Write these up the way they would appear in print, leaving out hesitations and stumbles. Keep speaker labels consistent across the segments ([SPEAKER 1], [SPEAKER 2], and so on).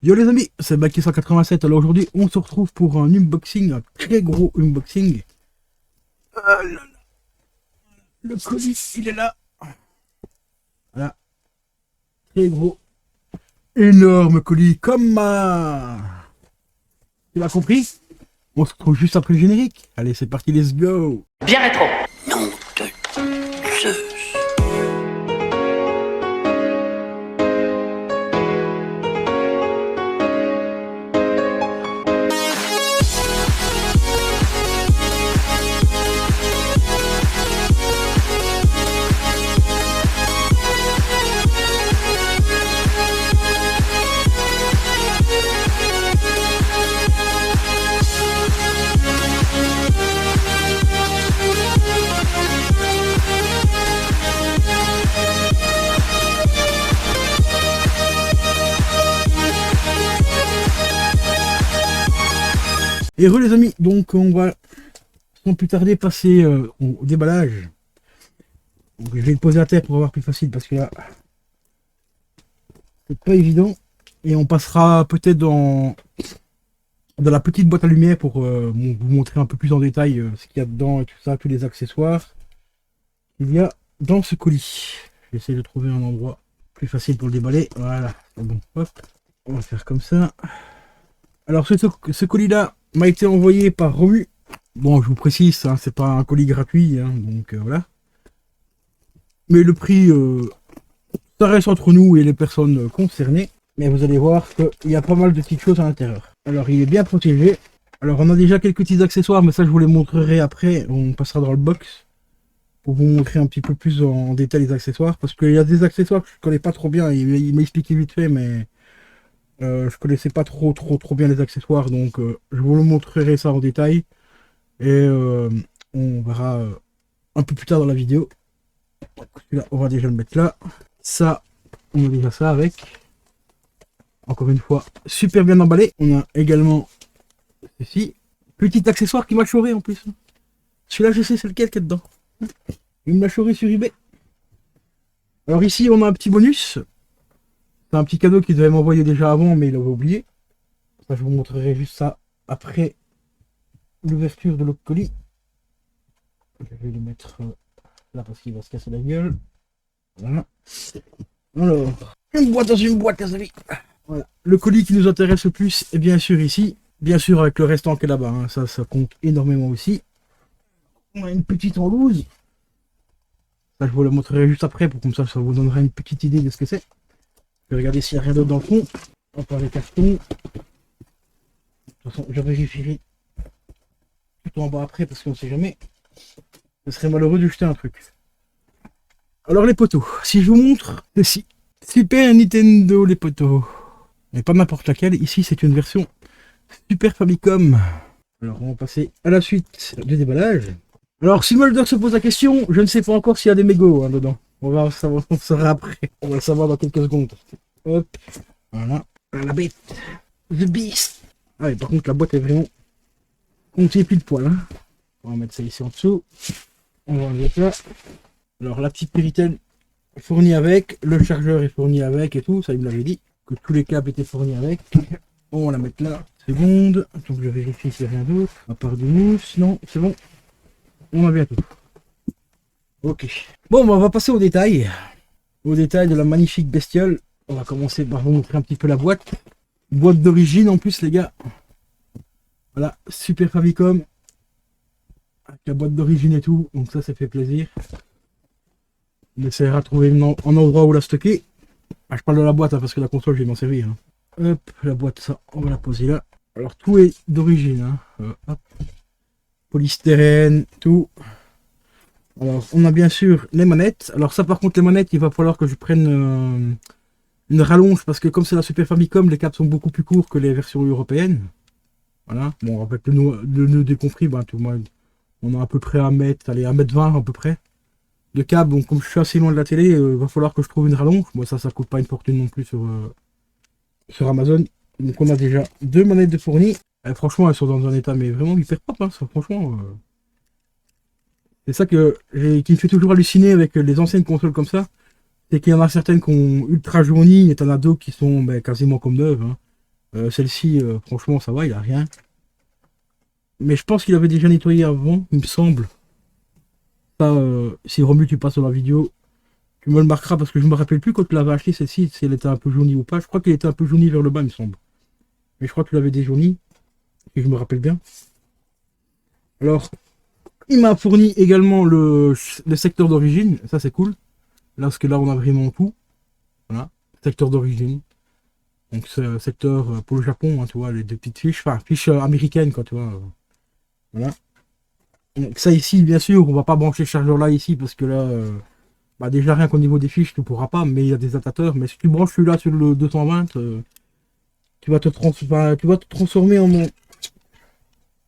[SPEAKER 1] Yo les amis, c'est Baki187. Alors aujourd'hui, on se retrouve pour un unboxing, un très gros unboxing. Ah là là, le colis, il est là. Voilà, très gros, énorme colis, comme ma... Tu l'as compris? On se retrouve juste après le générique. Allez, c'est parti, let's go.
[SPEAKER 2] Bien rétro.
[SPEAKER 3] Nom de Zeus.
[SPEAKER 1] Et re les amis, donc on va sans plus tarder passer au déballage. Donc, je vais le poser à terre pour avoir plus facile parce que là, c'est pas évident. Et on passera peut-être dans la petite boîte à lumière pour vous montrer un peu plus en détail ce qu'il y a dedans et tout ça, tous les accessoires qu'il y a dans ce colis. J'essaie de trouver un endroit plus facile pour le déballer. Voilà, bon, hop, on va faire comme ça. Alors ce colis-là m'a été envoyé par Romu. Bon, je vous précise, hein, c'est pas un colis gratuit, hein, donc voilà. Mais le prix, ça reste entre nous et les personnes concernées. Mais vous allez voir qu'il y a pas mal de petites choses à l'intérieur. Alors, il est bien protégé. Alors, on a déjà quelques petits accessoires, mais ça, je vous les montrerai après. On passera dans le box pour vous montrer un petit peu plus en détail les accessoires. Parce qu'il y a des accessoires que je connais pas trop bien. Il m'a expliqué vite fait, mais je connaissais pas trop bien les accessoires. Donc, je vous le montrerai ça en détail. Et on verra un peu plus tard dans la vidéo. Celui-là, on va déjà le mettre là. Ça, on a déjà ça avec. Encore une fois, super bien emballé. On a également ceci. Petit accessoire qui m'a chouré en plus. Celui-là, je sais c'est lequel qui est dedans. Il me l'a chouré sur eBay. Alors ici, on a un petit bonus. C'est un petit cadeau qu'il devait m'envoyer déjà avant, mais il avait oublié. Ça, je vous montrerai juste ça après l'ouverture de l'autre colis. Je vais le mettre là parce qu'il va se casser la gueule. Voilà. Alors, une boîte dans une boîte, les amis. Voilà. Le colis qui nous intéresse le plus est bien sûr ici. Bien sûr avec le restant qui est là-bas. Hein. Ça compte énormément aussi. On a une petite enlouse. Ça, je vous la montrerai juste après pour comme ça vous donnera une petite idée de ce que c'est. Je vais regarder s'il n'y a rien d'autre dans le fond. On part les cartons. De toute façon, je vérifierai tout en bas après parce qu'on ne sait jamais. Ce serait malheureux de jeter un truc. Alors les poteaux. Si je vous montre ceci. Super Nintendo les poteaux. Mais pas n'importe laquelle. Ici c'est une version Super Famicom. Alors on va passer à la suite du déballage. Alors si Mulder se pose la question, je ne sais pas encore s'il y a des mégots hein, dedans. On va savoir, on saura après. On va le savoir dans quelques secondes. Hop. Voilà. La bête. The Beast. Ah oui, par contre la boîte est vraiment comptée pile poil. Hein. On va mettre ça ici en dessous. On va enlever ça. Alors la petite Péritel est fournie avec. Le chargeur est fourni avec et tout. Ça il me l'avait dit. Que tous les câbles étaient fournis avec. On va la mettre là. Seconde. Donc je vérifie s'il n'y a rien d'autre. À part du mousse. Non, c'est bon. On a bien tout. Ok. Bon, bah, on va passer au détail. Au détail de la magnifique bestiole. On va commencer par vous montrer un petit peu la boîte. Boîte d'origine en plus, les gars. Voilà, Super Famicom. Avec la boîte d'origine et tout. Donc ça fait plaisir. On essaiera de trouver un endroit où la stocker. Ah, je parle de la boîte hein, parce que la console, je vais m'en servir. Hein. Hop, la boîte, ça, on va la poser là. Alors tout est d'origine. Hein. Hop. Polystyrène, tout. Alors, on a bien sûr les manettes. Alors ça, par contre, les manettes, il va falloir que je prenne une rallonge parce que comme c'est la Super Famicom, les câbles sont beaucoup plus courts que les versions européennes. Voilà. Bon, avec le nœud décompris, ben, tout le monde, on a à peu près 1m20 à peu près de câble. Donc, comme je suis assez loin de la télé, il va falloir que je trouve une rallonge. Moi, ça coûte pas une fortune non plus sur Amazon. Donc, on a déjà deux manettes de fourni. Franchement, elles sont dans un état mais vraiment hyper propre. Hein, ça, franchement, c'est ça qui me fait toujours halluciner avec les anciennes consoles comme ça. C'est qu'il y en a certaines qui ont ultra jauni et t'en as d'autres qui sont quasiment comme neuves. Hein. Celle-ci, franchement, ça va, il a rien. Mais je pense qu'il avait déjà nettoyé avant, il me semble. Ça, si Romu, tu passes sur la vidéo, tu me le marqueras parce que je me rappelle plus quand tu l'avais acheté celle-ci, si elle était un peu jaunie ou pas. Je crois qu'elle était un peu jaunie vers le bas, il me semble. Mais je crois que tu l'avais déjaunie, si je me rappelle bien. Alors, il m'a fourni également le secteur d'origine, ça c'est cool. Là, parce que là, on a vraiment tout. Voilà, secteur d'origine. Donc, c'est un secteur pour le Japon, hein, tu vois, les deux petites fiches, enfin, fiches américaines, quoi, tu vois. Voilà. Donc, ça ici, bien sûr, on va pas brancher ce chargeur là ici, parce que là, bah, déjà rien qu'au niveau des fiches, tu pourras pas, mais il y a des adaptateurs. Mais si tu branches celui-là sur le 220, tu vas te transformer en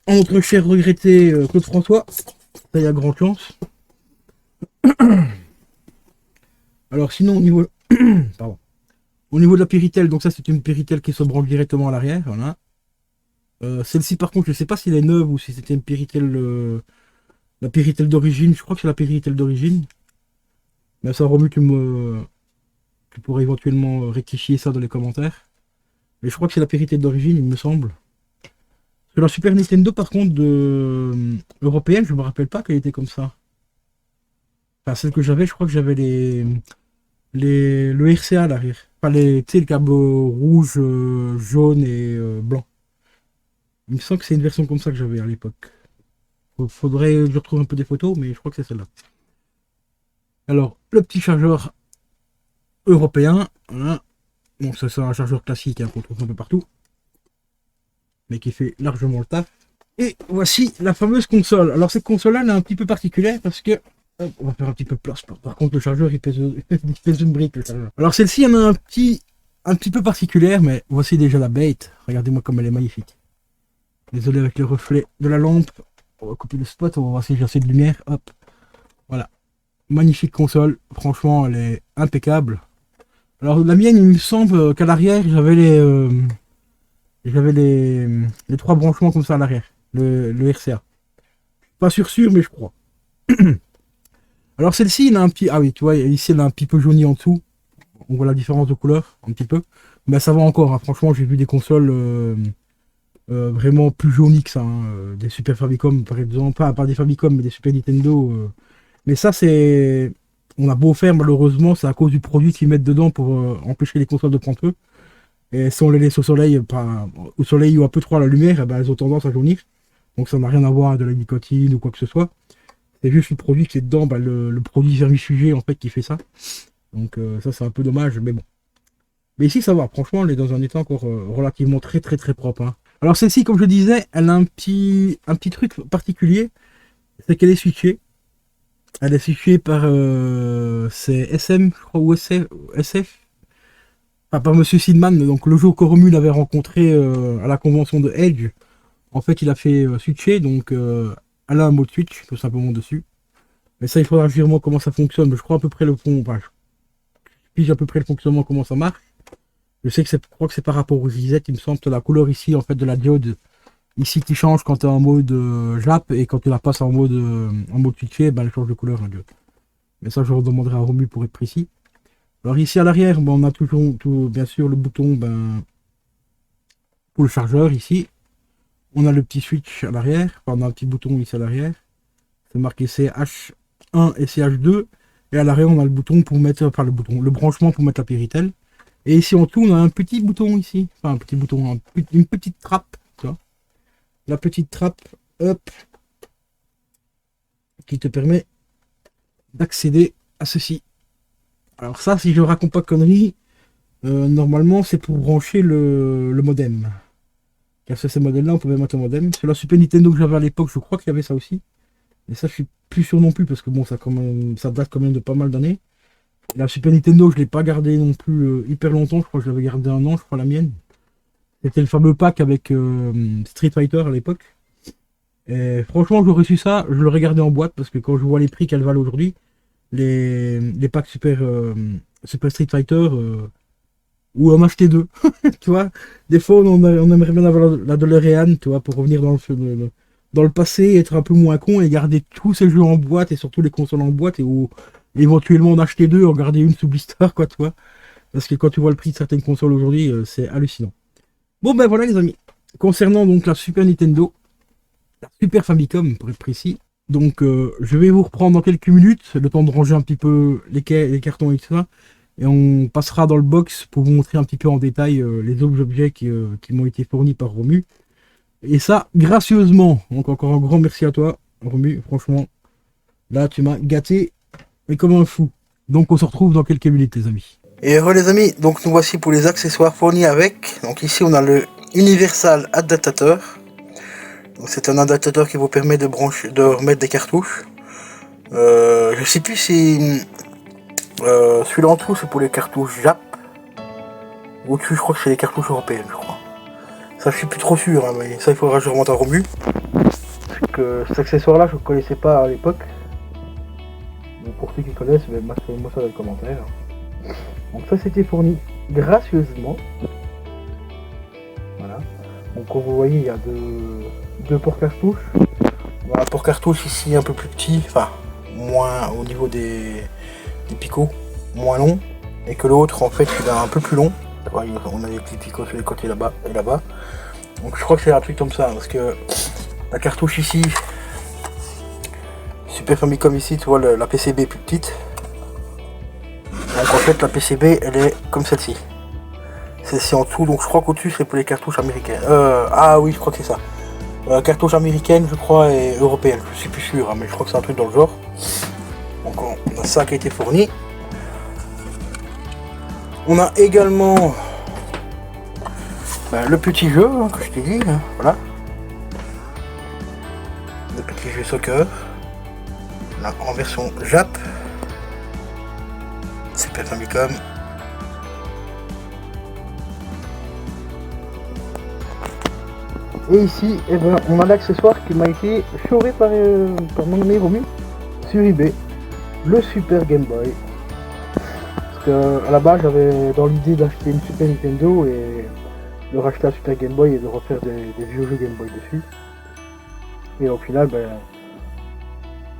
[SPEAKER 1] notre cher regretté Claude François. Ça, il y a grande chance. Alors, sinon, au niveau. Pardon. Au niveau de la Péritel, donc ça c'est une Péritel qui se branche directement à l'arrière, voilà. Celle-ci par contre, je sais pas si elle est neuve ou si c'était une Péritel, la Péritel d'origine, je crois que c'est la Péritel d'origine. Mais ça remue, tu pourrais éventuellement rectifier ça dans les commentaires. Mais je crois que c'est la Péritel d'origine, il me semble. Sur la Super Nintendo par contre, européenne, je me rappelle pas qu'elle était comme ça. Enfin, celle que j'avais, je crois que j'avais le RCA à l'arrière. Enfin, tu sais, le câble rouge, jaune et blanc. Il me semble que c'est une version comme ça que j'avais à l'époque. Faudrait que je retrouve un peu des photos, mais je crois que c'est celle-là. Alors, le petit chargeur européen. Voilà. Bon, ça c'est un chargeur classique hein, qu'on trouve un peu partout. Mais qui fait largement le taf. Et voici la fameuse console. Alors cette console-là, elle est un petit peu particulière parce que... Hop, on va faire un petit peu de place. Par contre, le chargeur, il pèse une brique, le chargeur. Alors celle-ci, elle est un petit peu particulière, mais voici déjà la bête. Regardez-moi comme elle est magnifique. Désolé avec le reflet de la lampe. On va couper le spot, on va voir si j'ai assez de lumière. Hop. Voilà. Magnifique console. Franchement, elle est impeccable. Alors la mienne, il me semble qu'à l'arrière, j'avais les trois branchements comme ça à l'arrière. Le RCA. Pas sûr, mais je crois. Alors celle-ci, il a un petit... Ah oui, tu vois, ici, elle a un petit peu jauni en dessous. On voit la différence de couleur, un petit peu. Mais ça va encore. Hein. Franchement, j'ai vu des consoles... vraiment plus jauni que ça, hein. Des Super Famicom par exemple, pas des Famicom mais des Super Nintendo. Mais ça c'est, on a beau faire malheureusement, c'est à cause du produit qu'ils mettent dedans pour empêcher les consoles de prendre feu. Et si on les laisse au soleil, au soleil ou un peu trop à la lumière, eh ben, elles ont tendance à jaunir. Donc ça n'a rien à voir avec de la nicotine ou quoi que ce soit. C'est juste le produit qui est dedans, bah, le produit vermifugé en fait qui fait ça. Donc ça c'est un peu dommage, mais bon. Mais ici ça va, franchement, elle est dans un état encore relativement très propre. Hein. Alors celle-ci, comme je disais, elle a un petit truc particulier, c'est qu'elle est switchée. Elle est switchée par c'est SM, je crois, ou SF. Enfin, par Monsieur Sidman, donc le jour que Romu l'avait rencontré à la convention de Edge, en fait il a fait switcher, donc elle a un mode switch tout simplement dessus. Mais ça il faudra vraiment comment ça fonctionne, mais je crois à peu près enfin, je pige à peu près le fonctionnement, comment ça marche. Je sais que je crois que c'est par rapport aux reset, il me semble que la couleur ici en fait de la diode ici qui change quand tu es en mode JAP et quand tu la passes en mode switché, ben, elle change de couleur la diode. Mais ça je redemanderai à Romu pour être précis. Alors ici à l'arrière, ben, on a toujours bien sûr le bouton ben, pour le chargeur ici. On a le petit switch à l'arrière, enfin, on a un petit bouton ici à l'arrière. C'est marqué CH1 et CH2. Et à l'arrière on a le bouton pour mettre, enfin le branchement pour mettre la Péritel. Et ici en dessous, on a un petit bouton ici. Enfin, un petit bouton, une petite trappe. Tu vois. La petite trappe, hop, qui te permet d'accéder à ceci. Alors ça, si je raconte pas de conneries, normalement, c'est pour brancher le modem. Car sur ces modèles-là, on pouvait mettre un modem. Sur la Super Nintendo que j'avais à l'époque, je crois qu'il y avait ça aussi. Et ça, je suis plus sûr non plus, parce que bon, ça date quand même de pas mal d'années. La Super Nintendo, je l'ai pas gardé non plus hyper longtemps. Je crois que je l'avais gardé un an, je crois, la mienne. C'était le fameux pack avec Street Fighter à l'époque. Et franchement, j'aurais su ça, je l'aurais gardé en boîte parce que quand je vois les prix qu'elles valent aujourd'hui, les packs Super Street Fighter, ou en acheter deux. Tu vois, des fois on aimerait bien avoir la DeLorean, tu vois, pour revenir dans le passé, être un peu moins con et garder tous ces jeux en boîte et surtout les consoles en boîte ou éventuellement en acheter deux, en garder une sous blister, quoi, tu vois. Parce que quand tu vois le prix de certaines consoles aujourd'hui, c'est hallucinant. Bon ben voilà les amis. Concernant donc la Super Nintendo, la Super Famicom pour être précis. Donc je vais vous reprendre dans quelques minutes, le temps de ranger un petit peu les cartons et tout ça. Et on passera dans le box pour vous montrer un petit peu en détail les autres objets qui m'ont été fournis par Romu. Et ça, gracieusement. Donc encore un grand merci à toi, Romu. Franchement, là tu m'as gâté, mais comme un fou. Donc on se retrouve dans quelques minutes les amis. Et heureux les amis, donc nous voici pour les accessoires fournis avec. Donc ici on a le Universal Adaptateur. Donc c'est un adaptateur qui vous permet de remettre des cartouches. Je sais plus si celui-là en dessous c'est pour les cartouches Jap. Au-dessus je crois que c'est les cartouches européennes je crois. Ça je suis plus trop sûr, hein, mais ça il faudra que je remonte à Romu. Parce que cet accessoire là je ne connaissais pas à l'époque. Donc pour ceux qui connaissent, moi ça dans les commentaires. Donc ça c'était fourni gracieusement. Voilà. Donc comme vous voyez il y a deux ports cartouches. Un port cartouche ici un peu plus petit, enfin moins au niveau des picots, moins long. Et que l'autre en fait il est un peu plus long. On a des petits picots sur les côtés là-bas et là-bas. Donc je crois que c'est un truc comme ça, parce que la cartouche ici, Super Famicom ici, tu vois la PCB est plus petite. Donc en fait la PCB elle est comme celle-ci. Celle-ci en dessous, donc je crois qu'au-dessus c'est pour les cartouches américaines. Ah oui je crois que c'est ça. Cartouche américaine je crois et européenne, je suis plus sûr, hein, mais je crois que c'est un truc dans le genre. Donc on a ça qui a été fourni. On a également le petit jeu hein, que je t'ai dit, hein, voilà. Le petit jeu soccer. Là, en version Jap. Super Famicom. Et ici, eh ben, on a l'accessoire qui m'a été choré par mon ami Romu sur eBay. Le Super Game Boy. Parce que à la base j'avais dans l'idée d'acheter une Super Nintendo et de racheter un Super Game Boy et de refaire des vieux jeux Game Boy dessus. Et au final,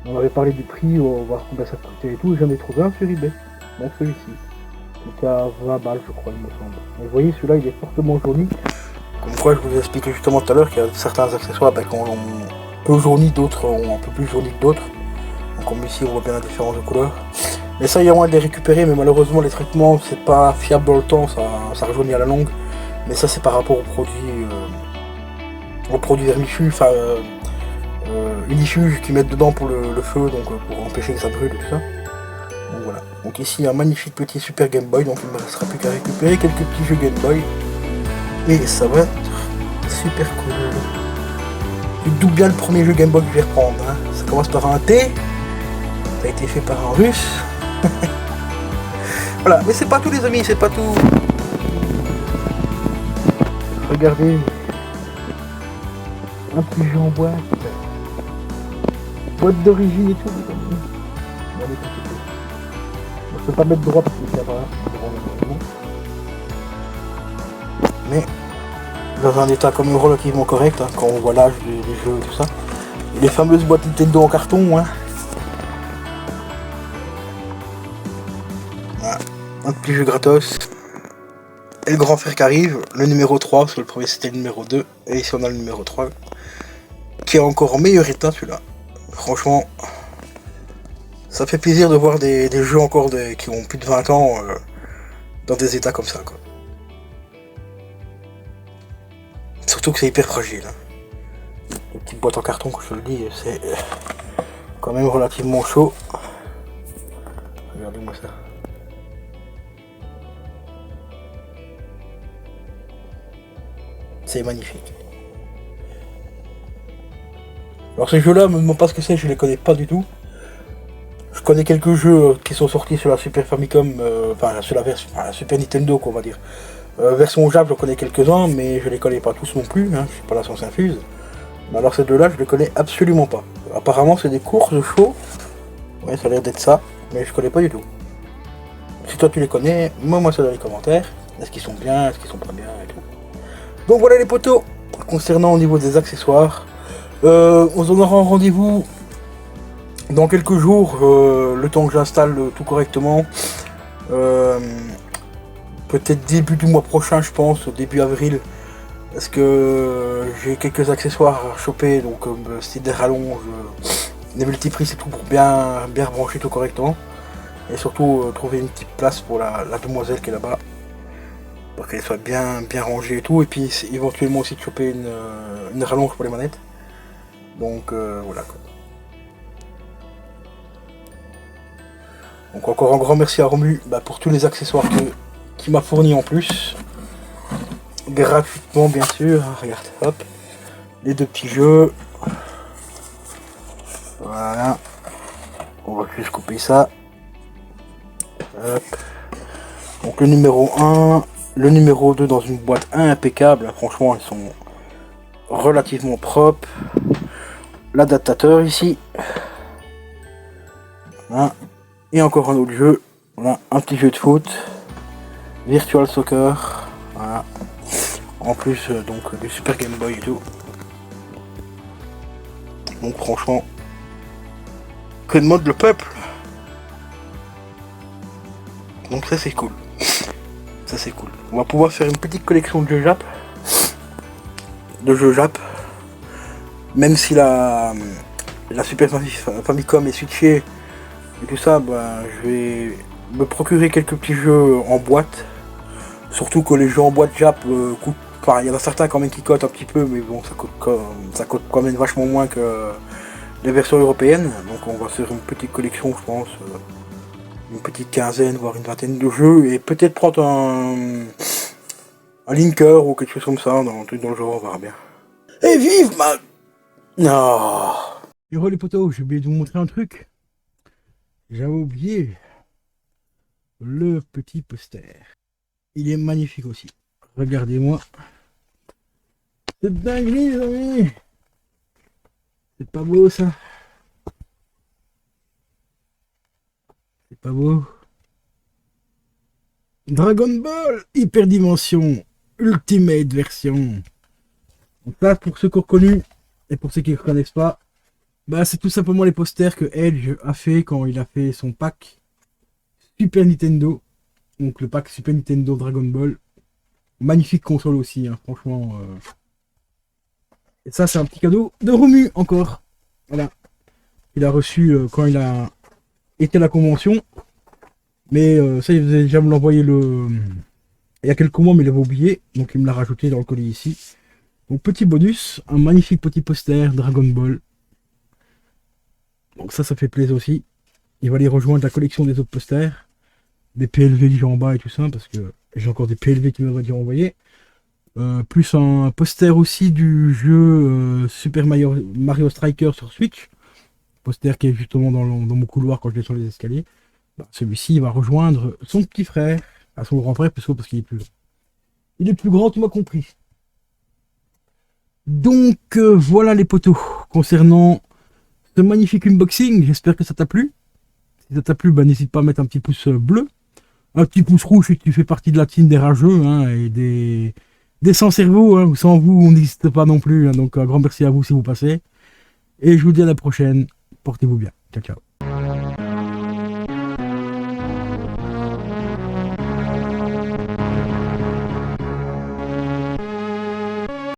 [SPEAKER 1] on avait parlé du prix, on va voir combien ça coûtait et tout, et j'en ai trouvé un sur eBay. Donc celui-ci. C'était à 20 balles je crois il me semble. Et vous voyez celui-là il est fortement jauni. Comme quoi je vous ai expliqué justement tout à l'heure qu'il y a certains accessoires qui ont un peu jauni, d'autres ont un peu plus jauni que d'autres. Donc comme ici on voit bien la différence de couleur. Mais ça il y a moyen de les récupérer, mais malheureusement les traitements c'est pas fiable dans le temps, ça rajeunit à la longue. Mais ça c'est par rapport aux produits vermifuges, enfin unifuges qu'ils mettent dedans pour le feu, donc pour empêcher que ça brûle et tout ça. Donc voilà. Donc ici un magnifique petit Super Game Boy, donc il ne me restera plus qu'à récupérer quelques petits jeux Game Boy. Et ça va être super cool. Tu te doutes bien le premier jeu Game Boy que je vais reprendre. Hein. Ça commence par un T. Ça a été fait par un russe. Voilà, mais c'est pas tout les amis, c'est pas tout. Regardez. Un petit jeu en boîte. Boîte d'origine et tout. Je peux pas mettre droit parce que c'est pas là. Mais dans un état quand même relativement correct, hein, quand on voit l'âge des jeux et tout ça. Et les fameuses boîtes Nintendo en carton, hein. Voilà. Un petit jeu gratos. Et le grand frère qui arrive, le numéro 3, parce que le premier c'était le numéro 2, et ici on a le numéro 3, qui est encore en meilleur état celui-là. Franchement, ça fait plaisir de voir des jeux encore qui ont plus de 20 ans dans des états comme ça, quoi. Surtout que c'est hyper fragile. Hein. Les petites boîtes en carton, que je te le dis, c'est quand même relativement chaud. Regardez-moi ça. C'est magnifique. Alors ces jeux-là, me demande pas ce que c'est, je les connais pas du tout. Je connais quelques jeux qui sont sortis sur la Super Famicom, enfin sur la Super Nintendo, quoi, on va dire. Version Jap, je connais quelques-uns, mais je les connais pas tous non plus, hein, je suis pas la science infuse. Mais alors ces deux-là, je les connais absolument pas. Apparemment, c'est des courses de chevaux. Ouais, ça a l'air d'être ça, mais je connais pas du tout. Si toi tu les connais, moi ça dans les commentaires. Est-ce qu'ils sont bien, est-ce qu'ils sont pas bien et tout. Donc voilà les potos, concernant au niveau des accessoires. On en aura un rendez-vous dans quelques jours, le temps que j'installe tout correctement. Peut-être début du mois prochain, je pense, début avril, Parce que j'ai quelques accessoires à choper, donc comme style des rallonges, des multiprises et tout pour bien brancher tout correctement. Et surtout trouver une petite place pour la demoiselle qui est là-bas. Pour qu'elle soit bien rangée et tout. Et puis éventuellement aussi de choper une rallonge pour les manettes. Donc voilà quoi. Donc encore un grand merci à Romu pour tous les accessoires qu'il m'a fournis en plus. Gratuitement bien sûr. Regarde, hop. Les deux petits jeux. Voilà. On va juste couper ça. Hop. Donc le numéro 1, le numéro 2 dans une boîte impeccable. Franchement, ils sont relativement propres. L'adaptateur ici. Voilà. Et encore un autre jeu. Voilà, un petit jeu de foot. Virtual Soccer. Voilà. En plus donc du Super Game Boy et tout. Donc franchement, que de mode le peuple. Donc ça c'est cool. Ça c'est cool. On va pouvoir faire une petite collection de jeux Jap. Même si la Super Famicom est switchée et tout ça, je vais me procurer quelques petits jeux en boîte. Surtout que les jeux en boîte Jap coûtent. Enfin, il y en a certains quand même qui cotent un petit peu, mais bon, ça coûte quand même vachement moins que les versions européennes. Donc on va faire une petite collection, je pense. Une petite quinzaine, voire une vingtaine de jeux. Et peut-être prendre un linker ou quelque chose comme ça, dans un truc dans le genre, on verra bien. Et vive ma... Non. Et les potos, j'ai oublié de vous montrer un truc. J'avais oublié le petit poster. Il est magnifique aussi. Regardez-moi. C'est dingue les amis. C'est pas beau ça. C'est pas beau. Dragon Ball Hyperdimension Ultimate version. Donc là, pour ceux qui ont reconnu et pour ceux qui ne reconnaissent pas, c'est tout simplement les posters que Edge a fait quand il a fait son pack Super Nintendo. Donc le pack Super Nintendo Dragon Ball. Magnifique console aussi, hein, franchement. Et ça, c'est un petit cadeau de Romu encore. Voilà. Il a reçu quand il a été à la convention. Mais ça, il devait déjà me l'envoyer il y a quelques mois, mais il avait oublié. Donc il me l'a rajouté dans le colis ici. Donc petit bonus, un magnifique petit poster Dragon Ball. Donc ça fait plaisir aussi. Il va aller rejoindre la collection des autres posters. Des PLV que j'ai en bas et tout ça, parce que j'ai encore des PLV qui m'auraient dû envoyer. Plus un poster aussi du jeu Super Mario Striker sur Switch. Poster qui est justement dans mon couloir quand je vais sur les escaliers. Celui-ci il va rejoindre son petit frère, à son grand frère, parce qu'il est plus grand. Il est plus grand, tu m'as compris. Donc voilà les potos, concernant ce magnifique unboxing, j'espère que ça t'a plu. Si ça t'a plu, n'hésite pas à mettre un petit pouce bleu, un petit pouce rouge si tu fais partie de la team des rageux, hein, et des sans cerveau, hein, sans vous on n'existe pas non plus, hein, donc un grand merci à vous si vous passez, et je vous dis à la prochaine, portez-vous bien, ciao ciao.